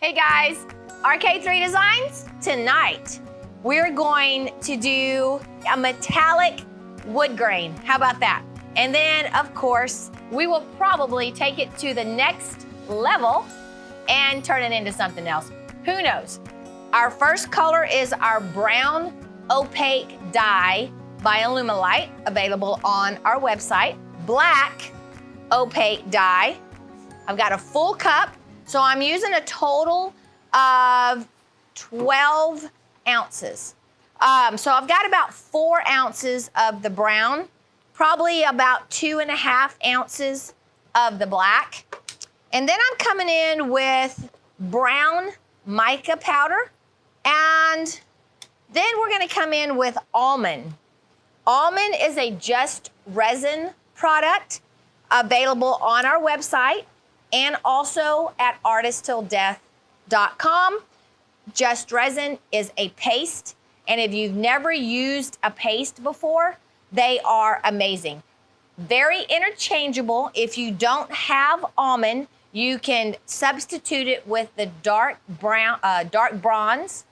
Hey guys, RK3 Designs. Tonight, we're going to do a metallic wood grain. How about that? And then, of course, we will probably take it to the next level and turn it into something else. Who knows? Our first color is our brown opaque dye by Alumilite, available on our website. Black opaque dye. I've got a full cup. So I'm using a total of 12 ounces. So I've got about 4 ounces of the brown, probably about 2.5 ounces of the black. And then I'm coming in with brown mica powder. And then we're gonna come in with almond. Almond is a just resin product available on our website and also at artisttilldeath.com. Just resin is a paste, and if you've never used a paste before, they are amazing. Very interchangeable. If you don't have almond, you can substitute it with the dark bronze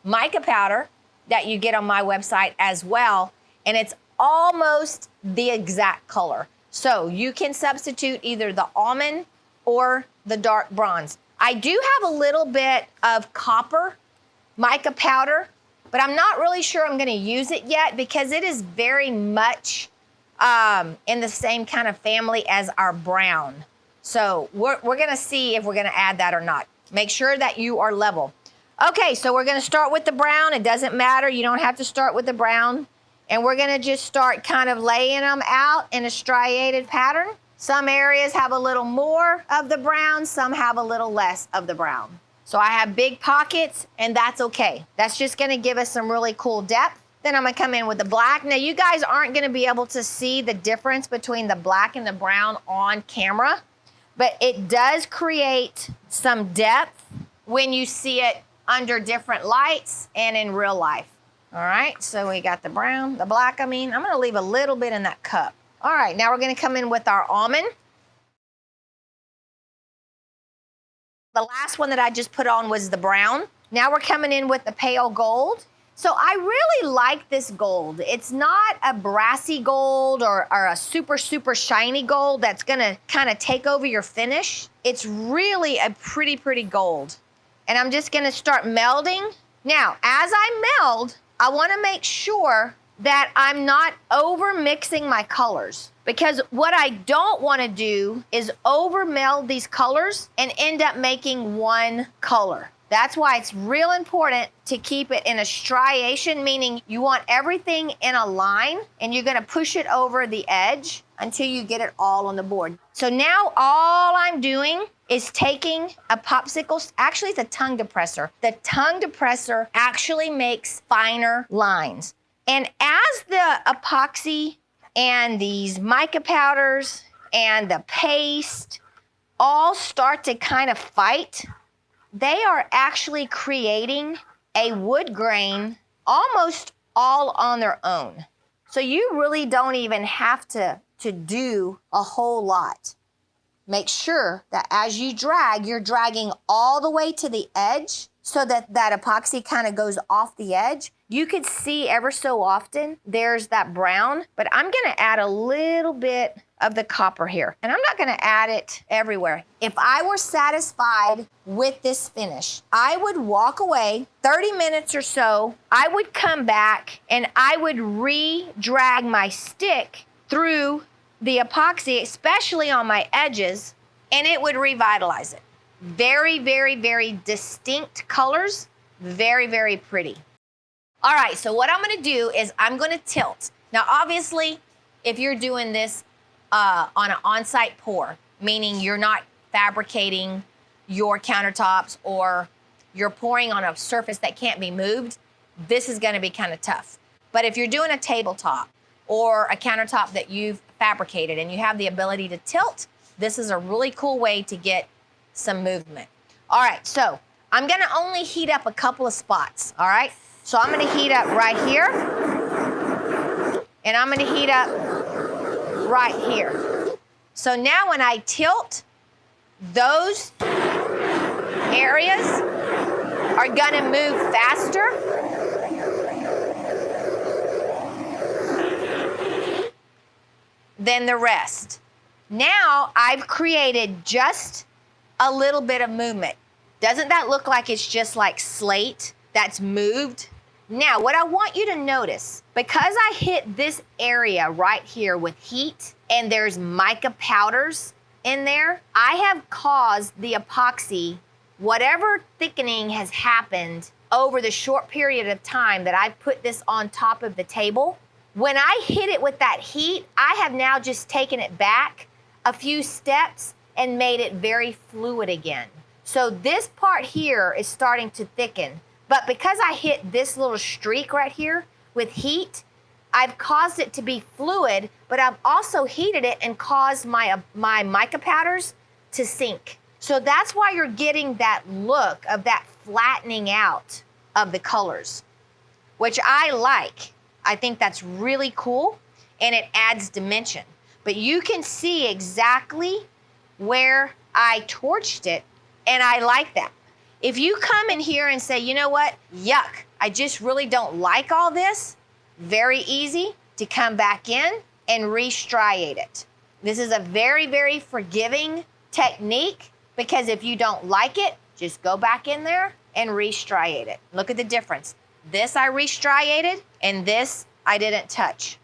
mica powder that you get on my website as well, and it's almost the exact color. So you can substitute either the almond or the dark bronze. I do have a little bit of copper mica powder, but I'm not really sure I'm gonna use it yet because it is very much in the same kind of family as our brown. So we're gonna see if we're gonna add that or not. Make sure that you are level. Okay, so we're gonna start with the brown. It doesn't matter, you don't have to start with the brown. And we're gonna just start kind of laying them out in a striated pattern. Some areas have a little more of the brown, some have a little less of the brown. So I have big pockets, and that's okay. That's just gonna give us some really cool depth. Then I'm gonna come in with the black. Now you guys aren't gonna be able to see the difference between the black and the brown on camera, but it does create some depth when you see it under different lights and in real life. All right, so we got the brown, the black, I'm gonna leave a little bit in that cup. All right, now we're gonna come in with our almond. The last one that I just put on was the brown. Now we're coming in with the pale gold. So I really like this gold. It's not a brassy gold or a super, super shiny gold that's gonna kind of take over your finish. It's really a pretty, pretty gold. And I'm just gonna start melding. Now, as I meld, I wanna make sure that I'm not over mixing my colors, because what I don't wanna do is over meld these colors and end up making one color. That's why it's real important to keep it in a striation, meaning you want everything in a line and you're gonna push it over the edge until you get it all on the board. So now all I'm doing is taking a popsicle, actually it's a tongue depressor. The tongue depressor actually makes finer lines. And as the epoxy and these mica powders and the paste all start to kind of fight, they are actually creating a wood grain almost all on their own. So you really don't even have to do a whole lot. Make sure that as you drag, you're dragging all the way to the edge so that that epoxy kind of goes off the edge. You could see ever so often there's that brown, but I'm gonna add a little bit of the copper here. And I'm not gonna add it everywhere. If I were satisfied with this finish, I would walk away 30 minutes or so. I would come back and I would re-drag my stick through the epoxy, especially on my edges, and it would revitalize it. Very, very, very distinct colors, very, very pretty. All right, so what I'm gonna do is I'm gonna tilt. Now, obviously, if you're doing this on an on-site pour, meaning you're not fabricating your countertops or you're pouring on a surface that can't be moved, this is gonna be kind of tough. But if you're doing a tabletop or a countertop that you've fabricated and you have the ability to tilt, this is a really cool way to get some movement. All right, so I'm gonna only heat up a couple of spots, all right? So I'm gonna heat up right here, and I'm gonna heat up right here. So now when I tilt, those areas are gonna move faster than the rest. Now I've created just a little bit of movement. Doesn't that look like it's just like slate that's moved? Now, what I want you to notice, because I hit this area right here with heat and there's mica powders in there, I have caused the epoxy, whatever thickening has happened over the short period of time that I've put this on top of the table, when I hit it with that heat, I have now just taken it back a few steps and made it very fluid again. So this part here is starting to thicken, but because I hit this little streak right here with heat, I've caused it to be fluid, but I've also heated it and caused my mica powders to sink. So that's why you're getting that look of that flattening out of the colors, which I like. I think that's really cool and it adds dimension. But you can see exactly where I torched it, and I like that. If you come in here and say, you know what, yuck, I just really don't like all this, very easy to come back in and re-striate it. This is a very, very forgiving technique, because if you don't like it, just go back in there and re-striate it. Look at the difference. This I re-striated, and this I didn't touch.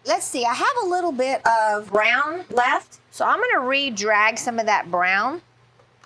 Let's see, I have a little bit of brown left, so I'm gonna re-drag some of that brown.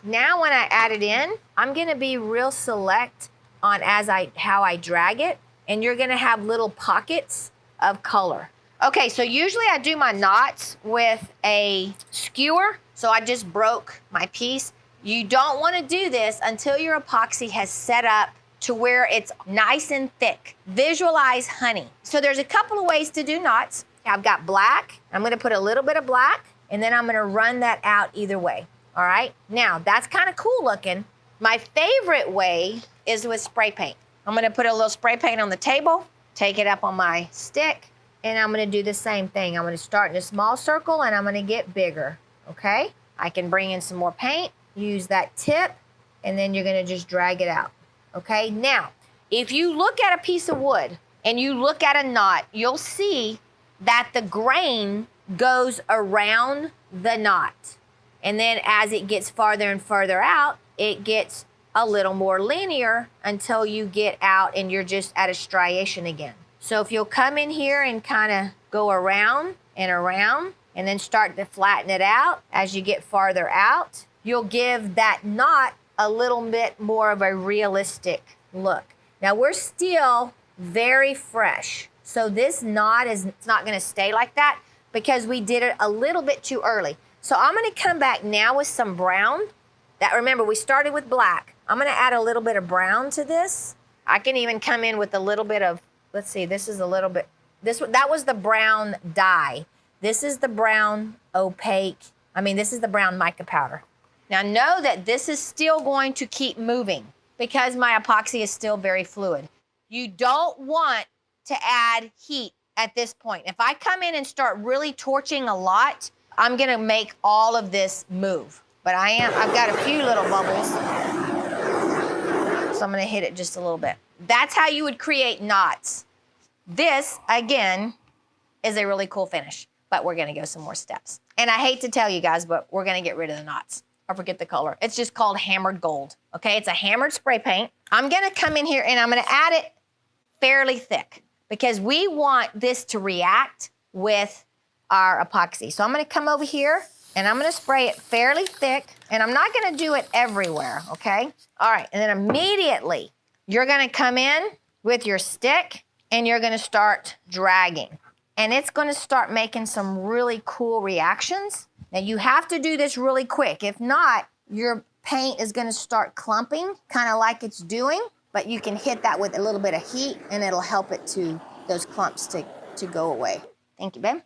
Now when I add it in, I'm gonna be real select on how I drag it, and you're gonna have little pockets of color. Okay, so usually I do my knots with a skewer, so I just broke my piece. You don't wanna do this until your epoxy has set up to where it's nice and thick. Visualize honey. So there's a couple of ways to do knots. I've got black. I'm gonna put a little bit of black, and then I'm gonna run that out either way, all right? Now, that's kind of cool looking. My favorite way is with spray paint. I'm gonna put a little spray paint on the table, take it up on my stick, and I'm gonna do the same thing. I'm gonna start in a small circle, and I'm gonna get bigger, okay? I can bring in some more paint, use that tip, and then you're gonna just drag it out. Okay, now, if you look at a piece of wood and you look at a knot, you'll see that the grain goes around the knot. And then as it gets farther and farther out, it gets a little more linear until you get out and you're just at a striation again. So if you'll come in here and kind of go around and then start to flatten it out as you get farther out, you'll give that knot a little bit more of a realistic look. Now we're still very fresh. So this knot is not gonna stay like that because we did it a little bit too early. So I'm gonna come back now with some brown. Remember, we started with black. I'm gonna add a little bit of brown to this. I can even come in with a little bit of, let's see, this is a little bit, that was the brown dye. This is the brown opaque, this is the brown mica powder. Now know that this is still going to keep moving because my epoxy is still very fluid. You don't want to add heat at this point. If I come in and start really torching a lot, I'm gonna make all of this move. But I've got a few little bubbles, so I'm gonna hit it just a little bit. That's how you would create knots. This, again, is a really cool finish, but we're gonna go some more steps. And I hate to tell you guys, but we're gonna get rid of the knots. Or forget the color. It's just called hammered gold, okay? It's a hammered spray paint. I'm gonna come in here and I'm gonna add it fairly thick because we want this to react with our epoxy. So I'm gonna come over here and I'm gonna spray it fairly thick, and I'm not gonna do it everywhere, okay? All right, and then immediately you're gonna come in with your stick and you're gonna start dragging. And it's gonna start making some really cool reactions. Now you have to do this really quick. If not, your paint is gonna start clumping, kind of like it's doing, but you can hit that with a little bit of heat and it'll help those clumps to go away. Thank you, babe.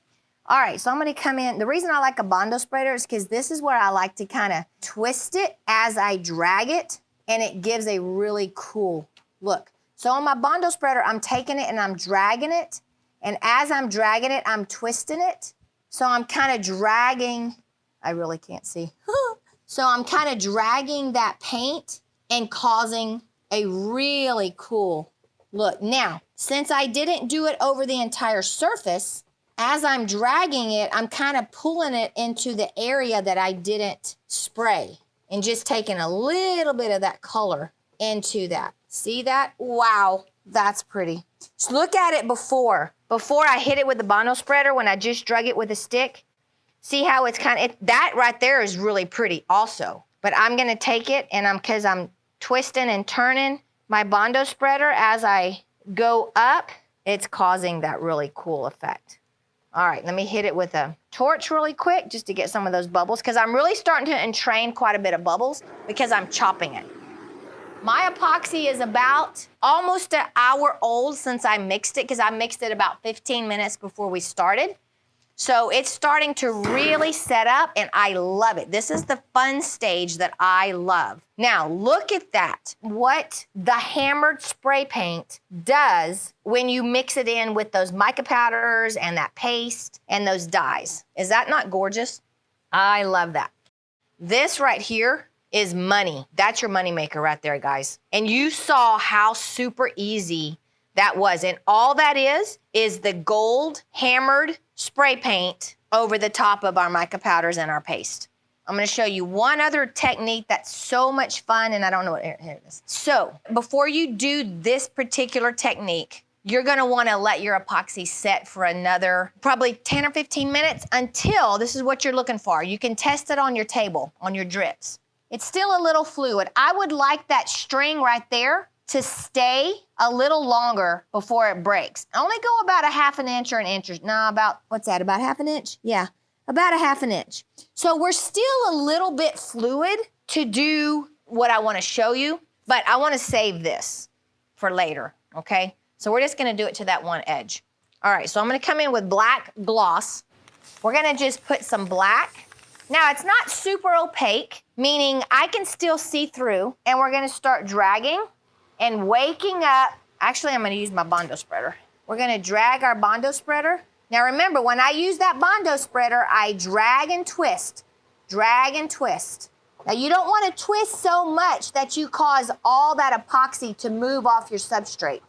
All right, so I'm gonna come in. The reason I like a Bondo spreader is because this is where I like to kind of twist it as I drag it, and it gives a really cool look. So on my Bondo spreader, I'm taking it and I'm dragging it, and as I'm dragging it, I'm twisting it. So I'm kind of dragging, I really can't see. So I'm kind of dragging that paint and causing a really cool look. Now, since I didn't do it over the entire surface, as I'm dragging it, I'm kind of pulling it into the area that I didn't spray and just taking a little bit of that color into that. See that? Wow, that's pretty. So look at it before I hit it with the Bondo spreader, when I just drug it with a stick. See how it's that right there is really pretty also. But I'm gonna take it and because I'm twisting and turning my Bondo spreader as I go up, it's causing that really cool effect. All right, let me hit it with a torch really quick just to get some of those bubbles, because I'm really starting to entrain quite a bit of bubbles because I'm chopping it. My epoxy is about almost an hour old since I mixed it, because I mixed it about 15 minutes before we started. So it's starting to really set up, and I love it. This is the fun stage that I love. Now, look at that. What the hammered spray paint does when you mix it in with those mica powders and that paste and those dyes. Is that not gorgeous? I love that. This right here is money. That's your money maker right there, guys. And you saw how super easy that was. And all that is the gold hammered spray paint over the top of our mica powders and our paste. I'm gonna show you one other technique that's so much fun, and I don't know what, here it is. So before you do this particular technique, you're gonna wanna let your epoxy set for another probably 10 or 15 minutes until, this is what you're looking for. You can test it on your table, on your drips. It's still a little fluid. I would like that string right there to stay a little longer before it breaks. Only go about a half an inch or an inch. No, about, what's that, about half an inch? Yeah, about a half an inch. So we're still a little bit fluid to do what I wanna show you, but I wanna save this for later, okay? So we're just gonna do it to that one edge. All right, so I'm gonna come in with black gloss. We're gonna just put some black. Now, it's not super opaque, meaning I can still see through, and we're gonna start dragging and waking up. Actually, I'm gonna use my Bondo spreader. We're gonna drag our Bondo spreader. Now remember, when I use that Bondo spreader, I drag and twist, drag and twist. Now you don't wanna twist so much that you cause all that epoxy to move off your substrate.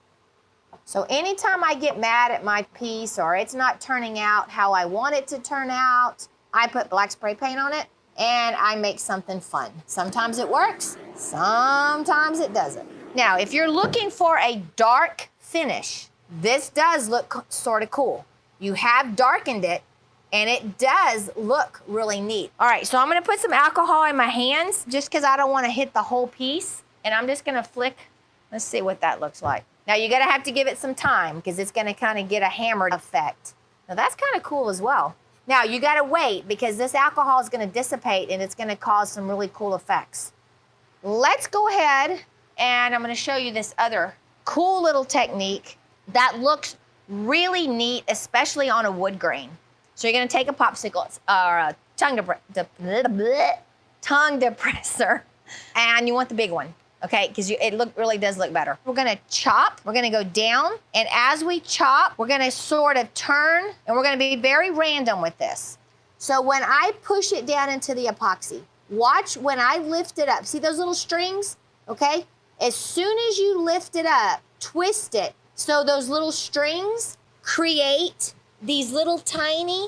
So anytime I get mad at my piece or it's not turning out how I want it to turn out, I put black spray paint on it and I make something fun. Sometimes it works, sometimes it doesn't. Now, if you're looking for a dark finish, this does look sort of cool. You have darkened it, and it does look really neat. All right, so I'm gonna put some alcohol in my hands just because I don't wanna hit the whole piece, and I'm just gonna flick. Let's see what that looks like. Now, you're gonna have to give it some time because it's gonna kind of get a hammered effect. Now, that's kind of cool as well. Now, you gotta wait because this alcohol is gonna dissipate, and it's gonna cause some really cool effects. Let's go ahead and I'm gonna show you this other cool little technique that looks really neat, especially on a wood grain. So you're gonna take a popsicle or a tongue depressor, and you want the big one, okay? Because it really does look better. We're gonna chop, we're gonna go down, and as we chop, we're gonna sort of turn, and we're gonna be very random with this. So when I push it down into the epoxy, watch when I lift it up. See those little strings, okay? As soon as you lift it up, twist it so those little strings create these little tiny,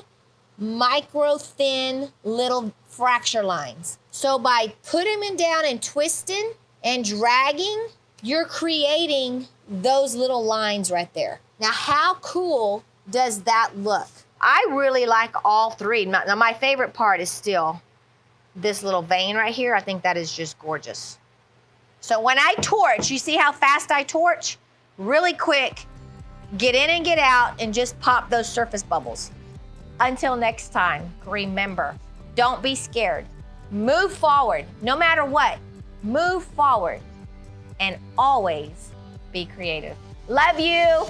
micro thin little fracture lines. So by putting them down and twisting and dragging, you're creating those little lines right there. Now, how cool does that look? I really like all three. Now, my favorite part is still this little vein right here. I think that is just gorgeous. So when I torch, you see how fast I torch? Really quick, get in and get out and just pop those surface bubbles. Until next time, remember, don't be scared. Move forward, no matter what. Move forward and always be creative. Love you.